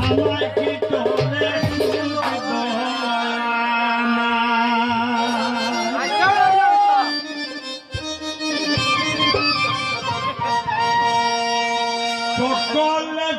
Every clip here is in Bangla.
আমায় কি তোরে সকলে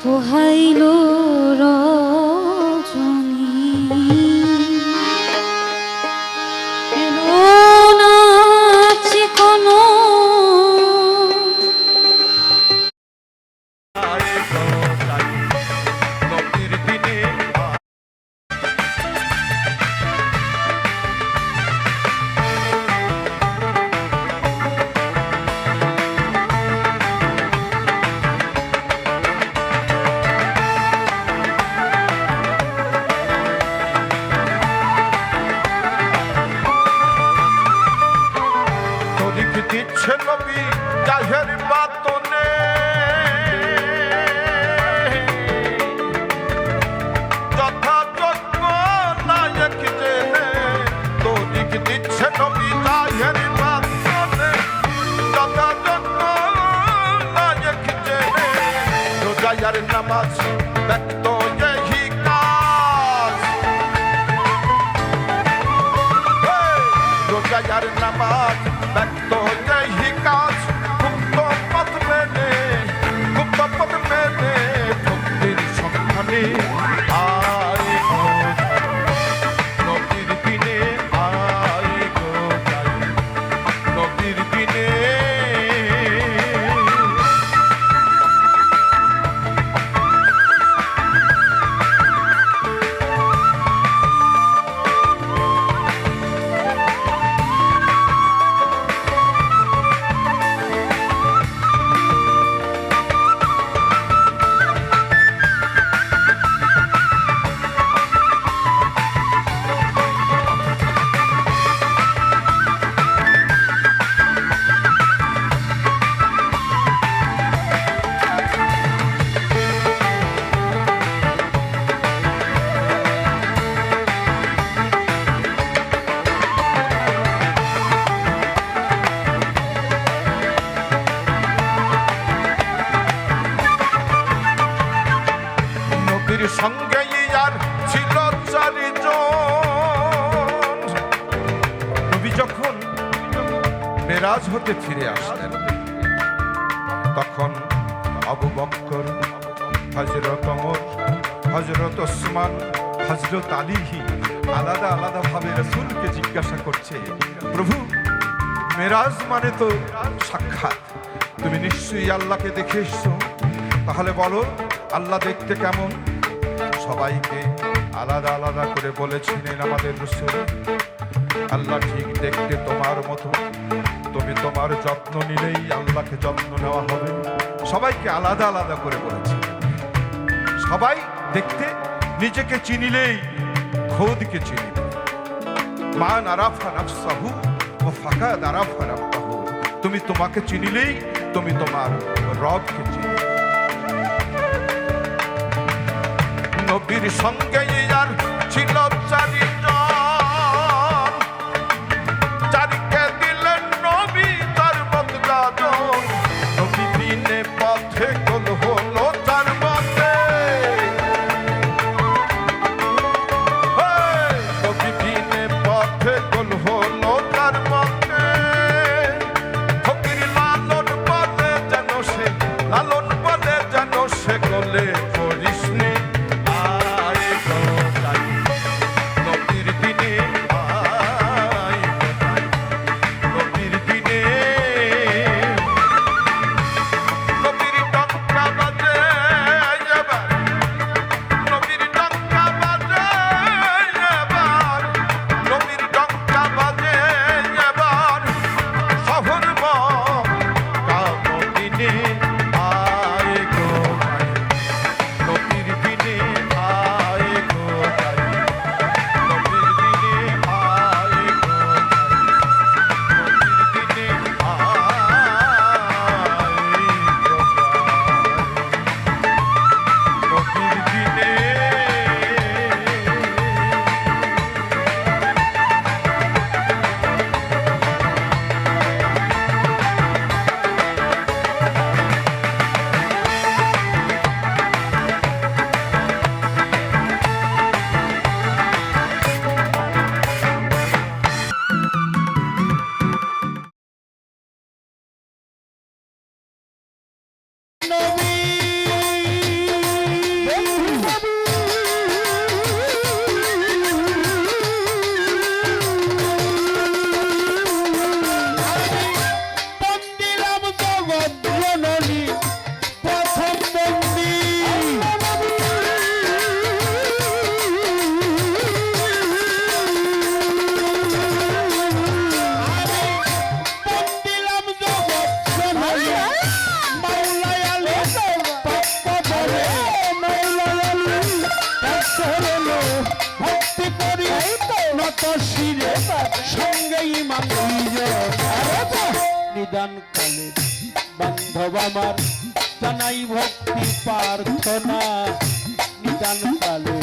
পোহাইল রজনী এলো না চিকনো দিচ্ছে নবী জাহের বাতনে যথাযোগ্য নায়ক জেনে তরিক দিচ্ছে নবী জাহের বাতনে যথাযোগ্য নায়ক জেনে রোজার নামাজ ব্যক্ত यही কাজ রোজার নামাজ ব্যক্ত यही কাজ গুপ্ত পথ মেনে ভক্তির সন্ধানে আই গো নবীর বিনে আই গো নবীর বিনে সঙ্গে আর ছিল চারিজন। নবী যখন মেরাজ হতে ফিরে আসলেন তখন আবু বকর, হযরত ওমর, হযরত ওসমান, হযরত আলী আলাদা আলাদা ভাবে রাসূলকে জিজ্ঞাসা করছে, প্রভু মেরাজ মানে তো সাক্ষাৎ, তুমি নিশ্চয়ই আল্লাহকে দেখে এসছো, তাহলে বলো আল্লাহ দেখতে কেমন? সবাইকে আলাদা আলাদা করে বলেছিলেন আমাদের রাসূল, আল্লাহ ঠিক দেখতে তোমার মতো, তুমি তোমার যত্ন নিলেই আল্লাহকে যত্ন নেওয়া হবে। সবাইকে আলাদা আলাদা করে বলেছে। সবাই দেখতে নিজেকে চিনিলেই খোদকে চিনিবে। মান আরাফা নাফসাহু ওয়া ফাকাদ আরাফা রাব্বাহু। তুমি তোমাকে চিনিলেই তুমি তোমার রবকে চিনবে। নবীর সঙ্গে আর ছিল চারিজন, চারিকে দিলেন নবী তার বদলা জন। নবী দিনে পথে গোল হলো তার মতে, নবী দিনে পথে গোল হলো তার মতে। ফকির লালন বলে যেন সে, লালন বলে যেন সে গোলে পড়িসনি। নিদান কালে বান্ধব আমার জানাই ভক্তি প্রার্থনা। নিদান কালে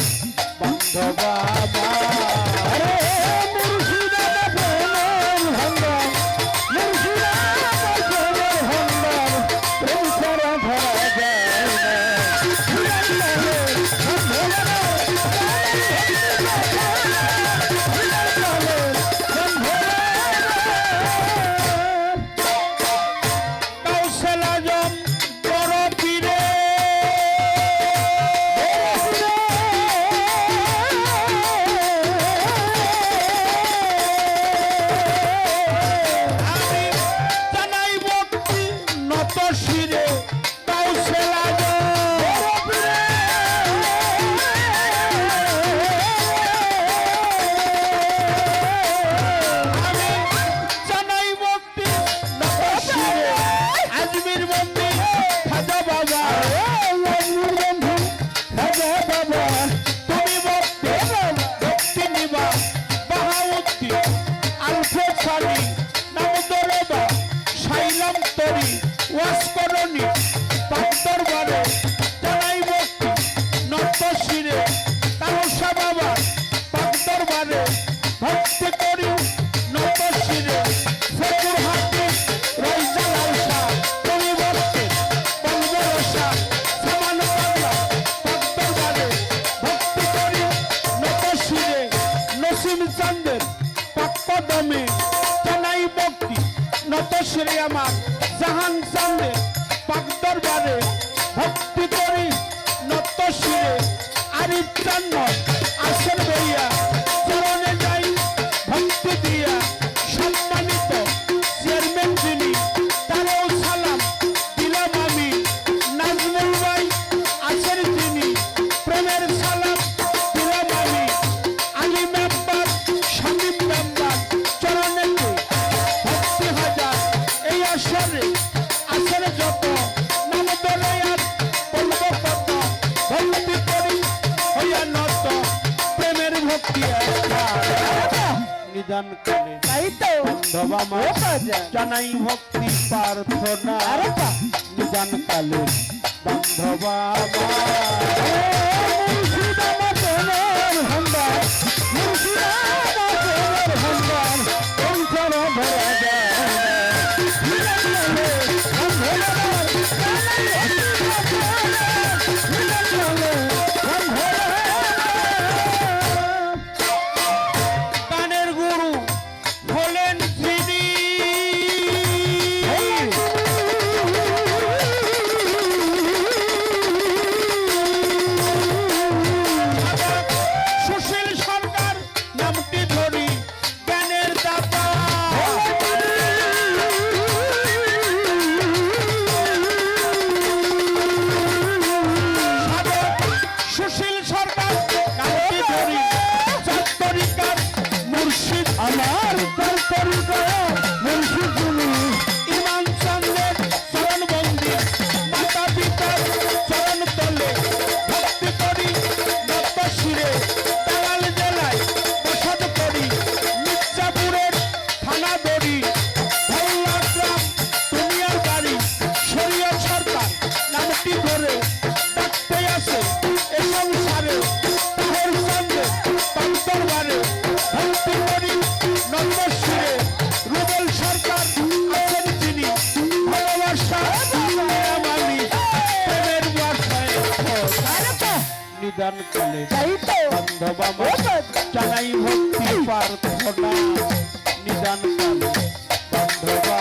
বান্ধব শ্রী আমার জাহান চাঁদে পাক দরবারে ভক্তি করি নত শিরে আরিফ চান্ন আসেন বইয়া চরণে যাই ভক্তি দিয়া সম্মানিত চেয়ারম্যান যিনি তারও সালাম দিলাম আমি নাজমুল ভাই আছেন যিনি প্রেমের সালাম দিলাম আমি আলী মেম্বার শামীম মেম্বার চরণেতে ভক্তি হাজার এই আসরে আসেন যত নাম ধরে আর বলব কত ভক্তি করি হইয়া নত প্রেমের ভক্তি নিদান কালে বান্ধবা মা জানাই ভক্তি প্রার্থনা নিদান কালে বান্ধবা গানের গুরু হলেন যিনি সুশীল সরকার নামটি ধরি জ্ঞানের দাতা সুশীল সরকার নামটি ধরি তরিকার মুর্শিদ আমার তরিকার মুর্শিদ ইমান চন্দ্রের চরণ বন্দি মাতা পিতার চরণ তলে ভক্তি করি নত শিরে টাঙ্গাইল জেলায় বসত করি মির্জাপুরের থানা দড়ি ভোলা গ্রাম দুনিয়ার বাড়ি শরীয়ত সরকার নামটি ধরে ডাকতে আসে এ সংসারে তাহের চন্দ্রের দরবারে ভক্তি করি নন্দশিরে রুবেল সরকার আছেন যিনি ভালোবাসা আমি প্রেমের বাসায় নিদান কালে বান্ধবা মা জানাই ভক্তি প্রার্থনা নিদান কালে বান্ধবা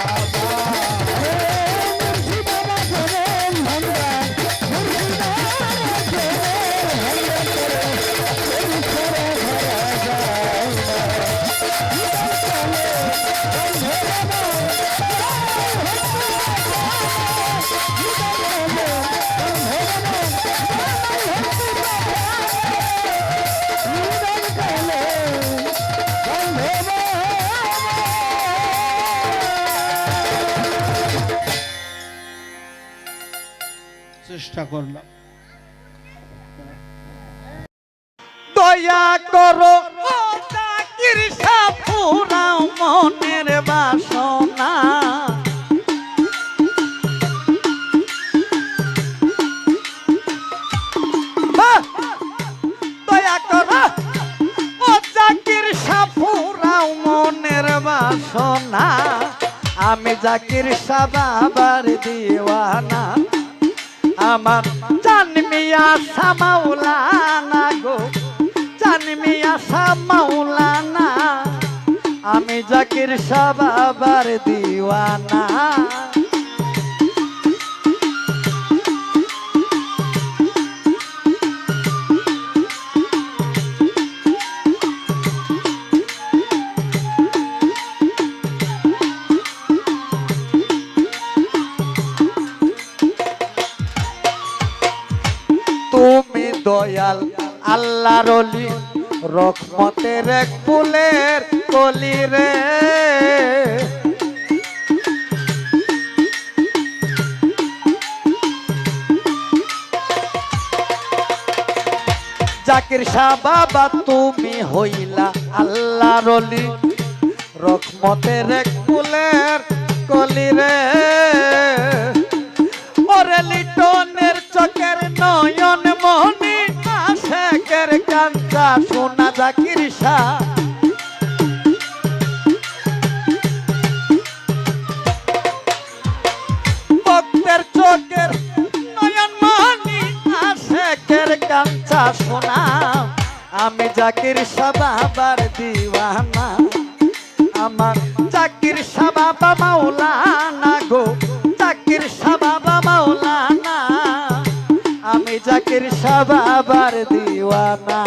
চেষ্টা করলাম দয়া করো ও জাকির শাহ পুরাও মনের বাসনা দয়া করো ও জাকির শাহ পুরাও মনের বাসনা আমি জাকির শাহ বাবার দিওয়ানা আমার জানমিয়া সামাউলানা গো জানমিয়া সামাউলানা আমি জাকির শাহ বাবার দিওয়ানা তুমি দয়াল আল্লাহর ওলি রহমতের এক ফুলের কলি রে জাকির শাহ বাবা তুমি হইলা আল্লাহর ওলি রহমতের এক ফুলের কলি রে ওরে লিটনের চোখের নয়ন মনি আশেকের কাঞ্চা সোনা জাকির শাহ ভক্তের চোখের নয়ন মনি আশেকের কাঞ্চা সোনা আমি জাকির শাহ বাবার দিওয়ানা আমার জাকির শাহ বাবা মাওলানা গো, জাকির শাহ বাবা মাওলানা, আমি জাকির শাহ বাবার দিওয়ানা।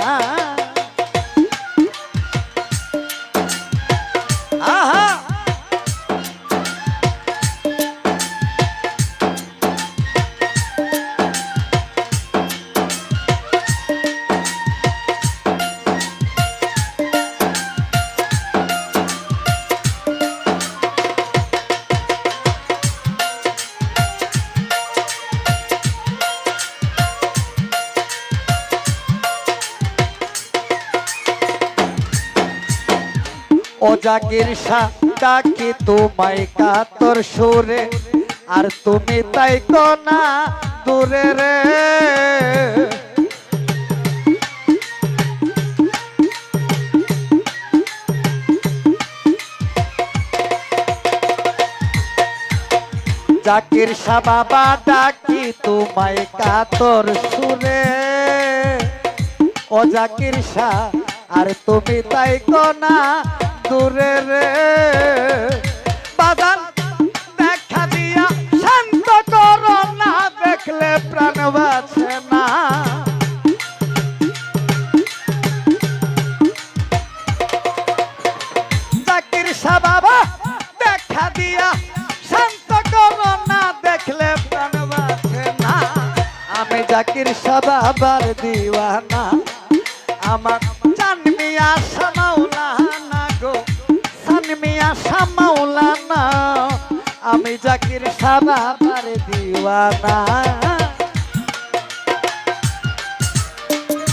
আহা ও জাকির শাহ ডাকি তোমায় কাতর সুরে, আর তুমি তাই কোনা দূরে রে। জাকির শাহ বাবা ডাকি তোমায় কাতর সুরে, ও জাকির শাহ আর তুমি তাই কোনা দূরে রে। বাজান দেখা দিয়া শান্ত করো না, দেখলে প্রাণ বাঁচে না। জাকির শাহ বাবা দেখা দিয়া শান্ত করো না, দেখলে প্রাণ বাঁচে না। আমি জাকির শাহ বাবার দিওয়ানা, আমার জান মিয়া শাহ মাওলানা গো, জান মিয়া শাহ মাওলানা, আমি জাকির শাহ বাবার দিওয়ানা।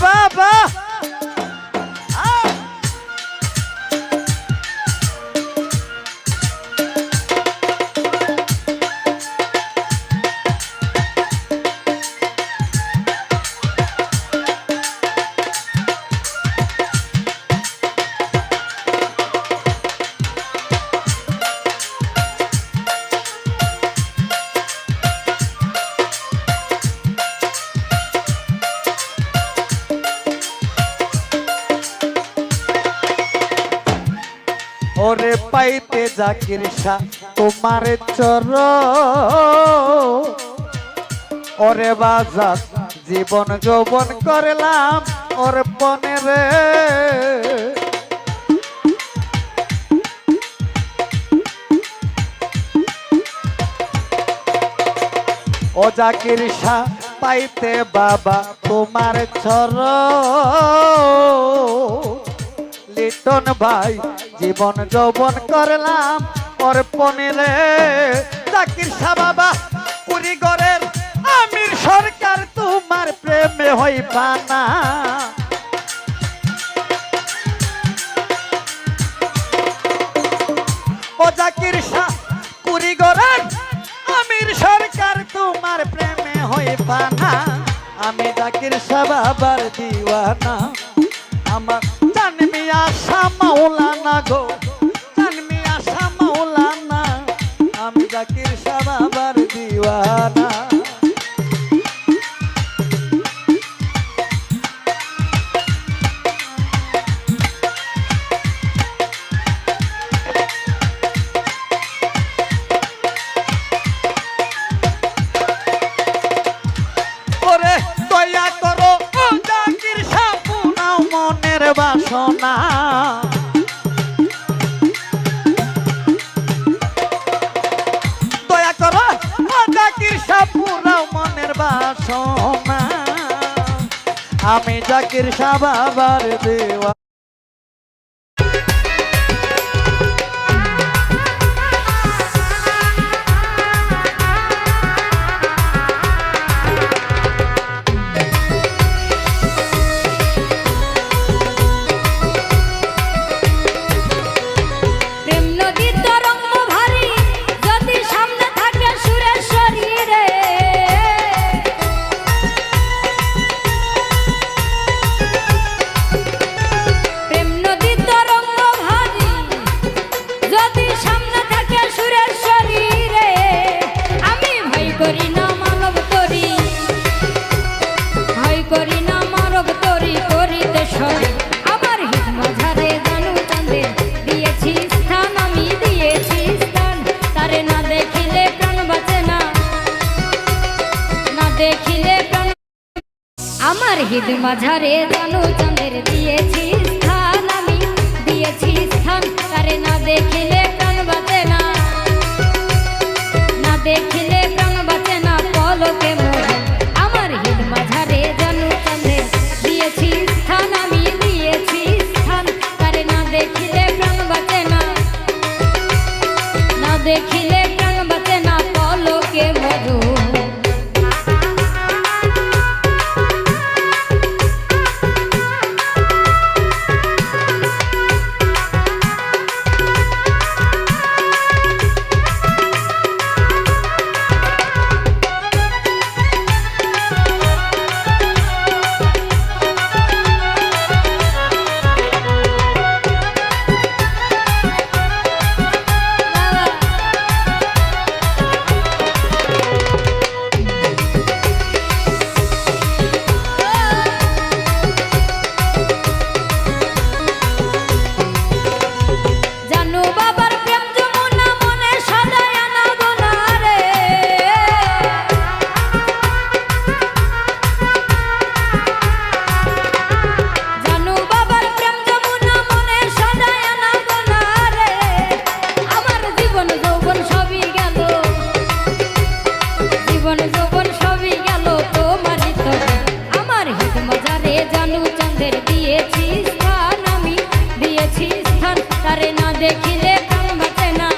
বাবা ওরে পাইতে জাকির শাহ তোমার চর, ওরে বাজার জীবন যৌবন করলাম ওর পনে রে। ও জাকির শাহ পাইতে বাবা তোমার চর, লিটন ভাই জীবন যৌবন করলাম ওর পনে রে। জাকির শাহ বাবা কুড়িগড়ের আমির সরকার, তোমার প্রেমে হইবা না। ও জাকির শাহ কুড়িগড়ের আমির সরকার, তোমার প্রেমে হইবা না। আমি জাকির শাহ বাবার দিওয়ানা, আমার জান মিয়া শাহ মাওলানা গো, জান মিয়া শাহ মাওলানা, আমি জাকির শাহ বাবার দিওয়ানা। ওরে দয়া করো ও জাকির শাহ, পুরাও মনের বাসনা। দয়া করো ও জাকির শাহ, পুরাও মনের বাসনা, আমি জাকির শাহ বাবার দেওয়া। আমার হিদ মাঝারে জানু চাঁদের দিয়েছি স্থান, আমি দিয়েছি স্থান, তারে না দেখিলে প্রাণ বাঁচে না, না দেখিলে প্রাণ বাঁচে না, পলকে মোরে। আমার হিদ মাঝারে জানু চাঁদের দিয়েছি স্থান, আমি দিয়েছি স্থান, তারে না দেখিলে প্রাণ বাঁচে না, না দেখিলে প্রাণ বাঁচে না, পলকে মধু। দেখিলে প্রাণ বাঁচে না,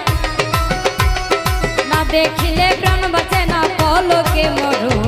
না দেখিলে প্রাণ বাঁচে না, পলকে মরণ।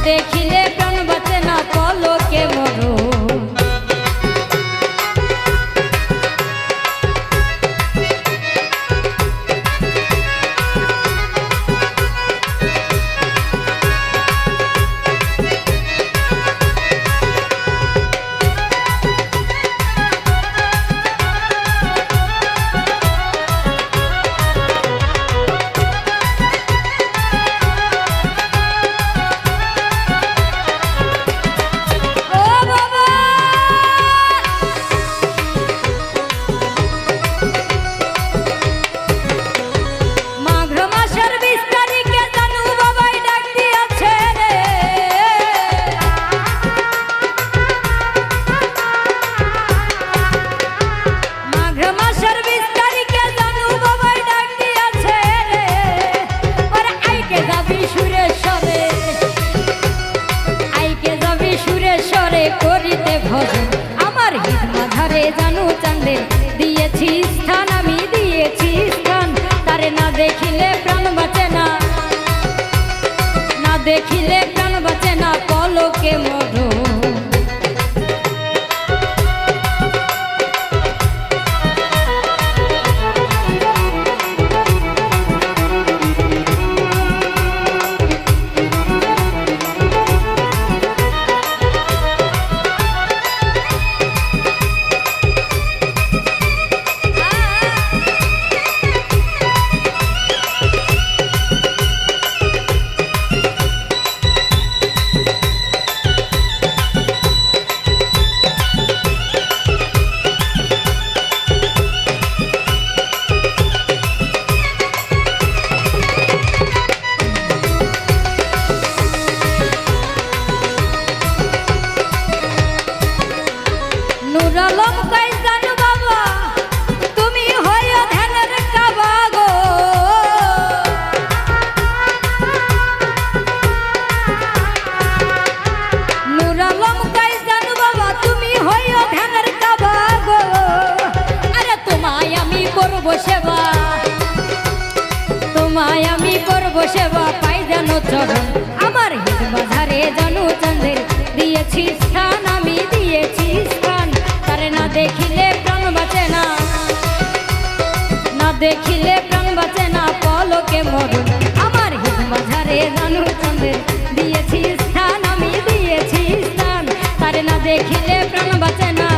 দেখিলে প্রাণ বাঁচে না, পলকে মরণ। করিতে ভজন আমার হিত মাঝারে জানু চাঁদের দিয়েছি স্থান, আমি দিয়েছি স্থান, তারে না দেখিলে প্রাণ বাঁচে না, না দেখিলে প্রাণ বাঁচে না, পলকে মরণ। সেবা পাই যেন চরণ আমার হিত বাজারে জানু চাঁদের দিয়েছি স্থান আমি দিয়েছি স্থান তারে না দেখিলে প্রাণ বাঁচে না না দেখিলে প্রাণ বাঁচে না পলকে মরণ আমার হিত বাজারে জানু চাঁদের দিয়েছি স্থান আমি দিয়েছি স্থান তারে না দেখিলে প্রাণ বাঁচে না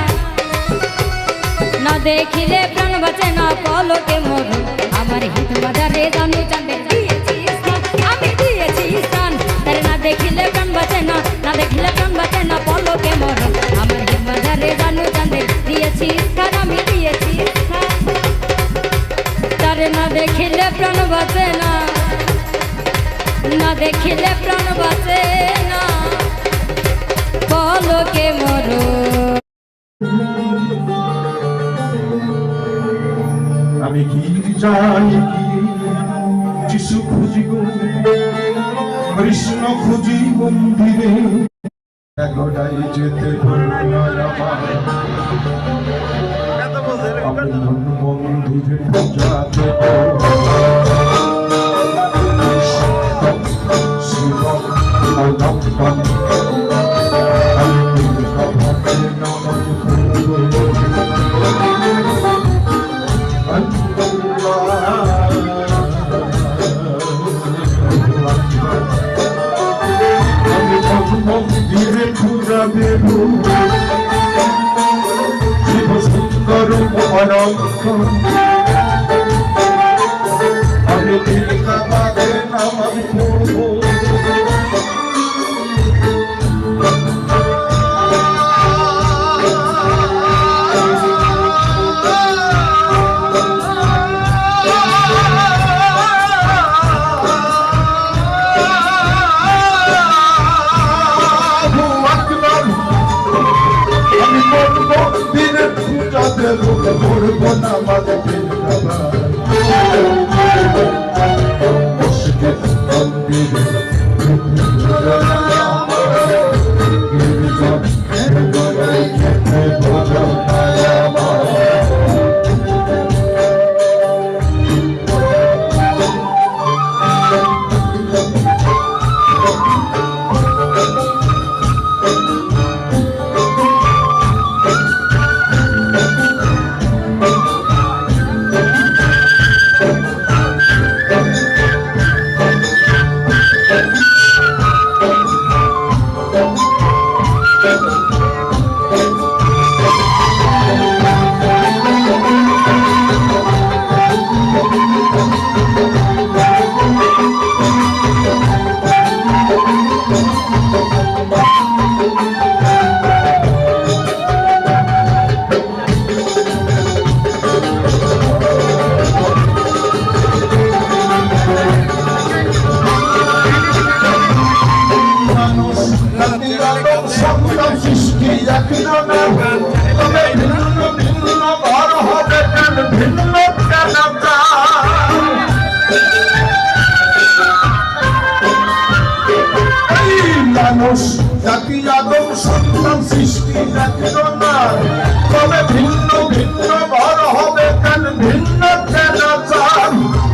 না দেখিলে প্রাণ বাঁচে না পলকে মরণ আমার হিত বাজারে জানু চাঁদের দিয়েছি স্থান আমি দিয়েছি স্থান তারে না দেখিলে প্রাণ বাঁচে না না দেখিলে প্রাণ বাঁচে না পলকে মরণ আমার হিত বাজারে জানু চাঁদের দিয়েছি স্থান আমি দিয়েছি স্থান তারে না দেখিলে প্রাণ বাঁচে না না দেখিলে প্রাণ বাঁচে না পলকে মরণ আমি কি চাই যিশু খুঁজি গো কৃষ্ণ খুঁজি মন্দিরে এগোড়াই যেতে মন্দিরে পূজা দেব শিব অদম্পন মন্দিরে পূজা দেব শিব সুন্দর অনন্ত আমি দীর্ঘা বাদে নামাজ পড়ব করব না মাঝে মানুষ জাতি আদম সন্তান সৃষ্টি দেখল না তবে ভিন্ন ভিন্ন ঘর হবে কেন ভিন্ন কেন চান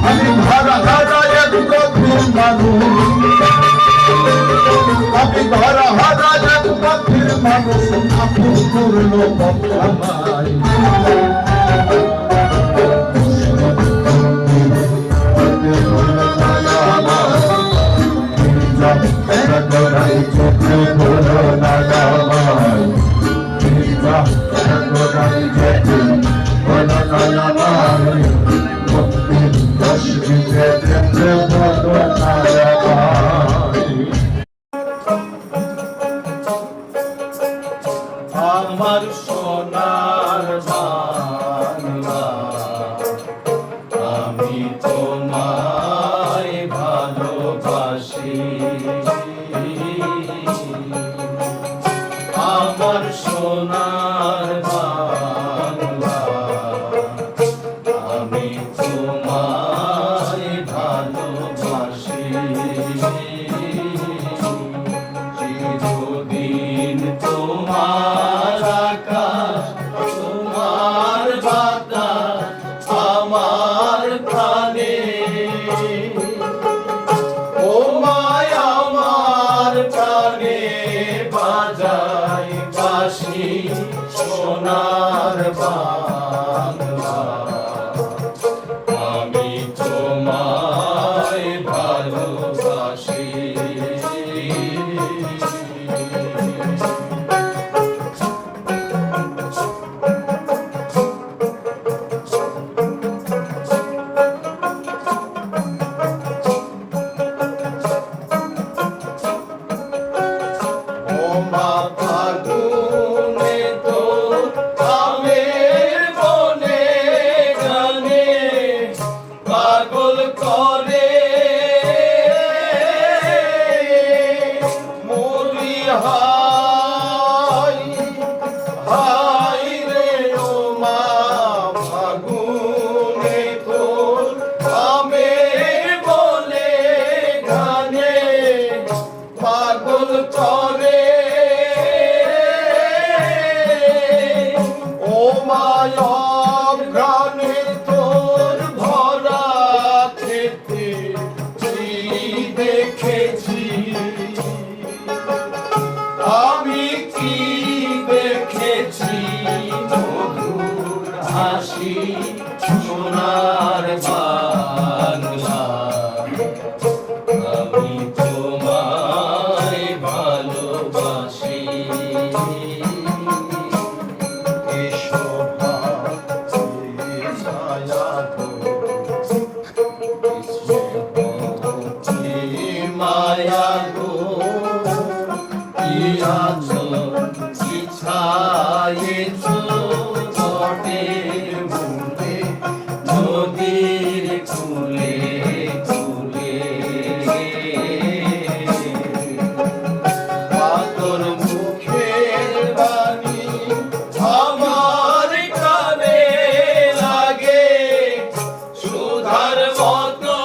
আমি ঘরা ঘরা এক গভীর মানুষ আমি ঘরা ঘরা এক গভীর মানুষ আপন করলো আমায় আমার সোনার বাংলা আমি তোমায় ভালোবাসি আমার সোনার বাংলা আমি তোমায় ভালোবাসি চিরদিন তোমার আকাশ তোমার বাতাস আমার প্রাণে বাংলা আমি তোমায় ভালোবাসি আমি কি দেখেছি মধুর হাসি সোনার বাংলা আমি তোমায় ভালোবাসি এসো মায়া গো নদীর কুলে কুলে তোর মুখের বাণী আমার কানে লাগে সুধার মতো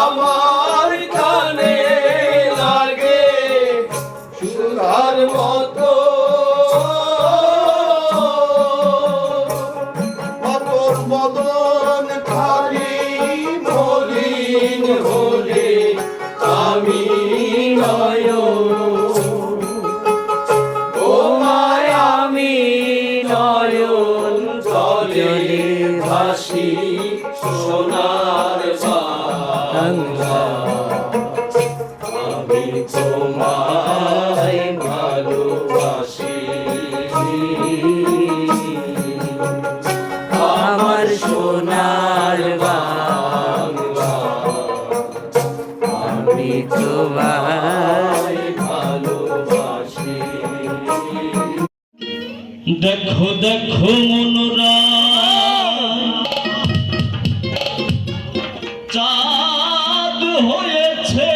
আমার কানে লাগে সুধার মতো তোর বদন খালি মলিন হলে আমি নয় ও মায় আমি নয়ন জলে ভাসি সোনার বাংলা আমি তোমায় ভালোবাসি আমার সোনার বাংলা আমি তোমায় ভালোবাসি দেখো দেখো মনোরা চাঁদ হয়েছে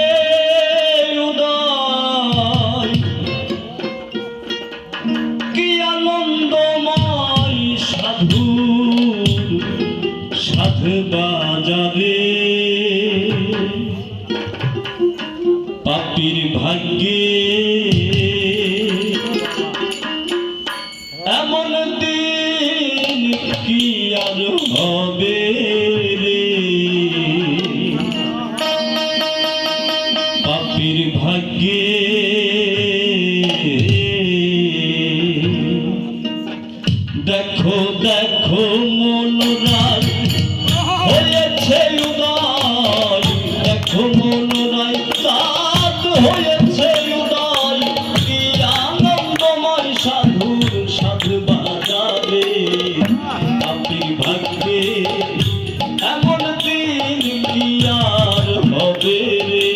উদয় কি আনন্দময় সাধু সাধু বাজাবে পাপীর ভাগ্যে এমন দিন কি আর হবে রে পাপীর ভাগ্যে দেখো দেখো মনোরায় হয়েছে উদয় দেখো মনোরায় রাত হয়েছে উদয় কি আনন্দময় সাধুর সাধু বাজাবে পাপীর ভাগ্যে এমন দিন কি আর হবে রে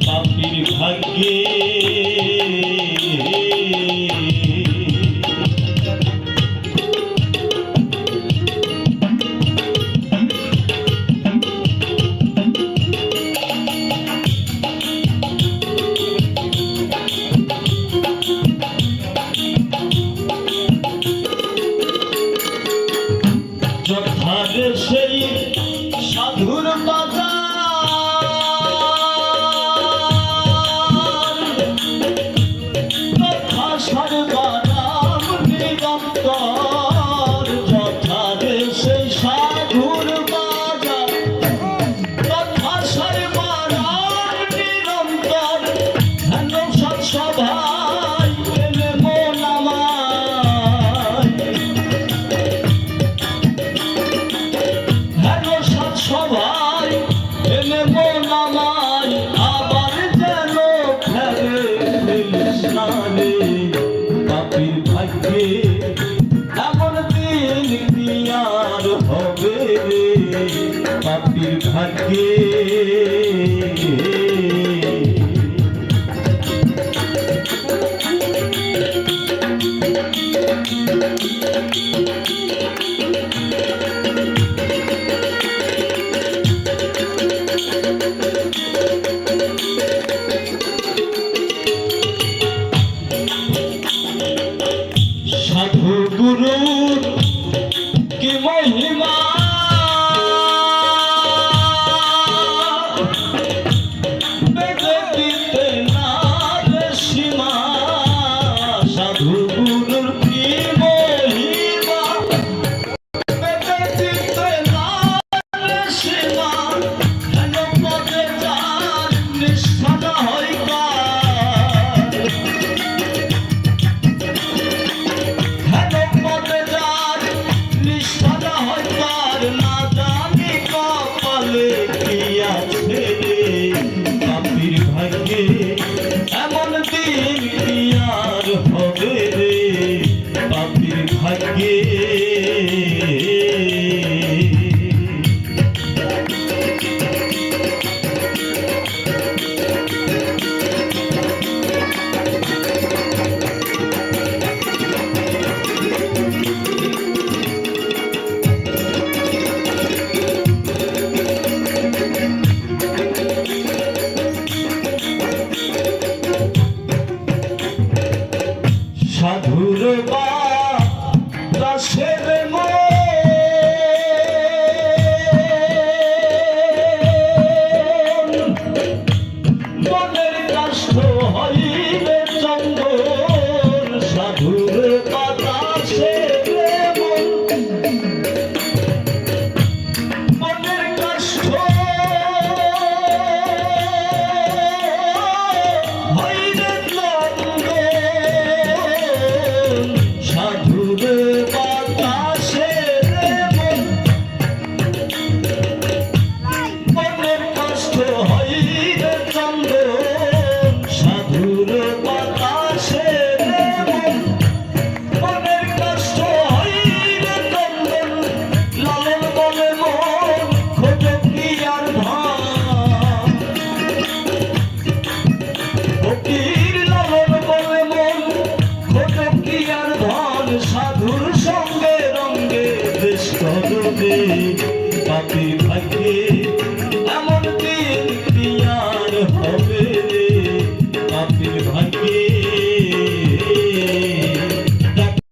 পাপীর ভাগ্যে নিষ্ঠা না হয় কার হেন মনে যার নিষ্ঠা না হয় কার না জানি কপালে কি আছে রে পাপির ভাগ্যে এমন দিন কি আর হবে রে পাপির ভাগ্যে সাধুর বা দাসের মনের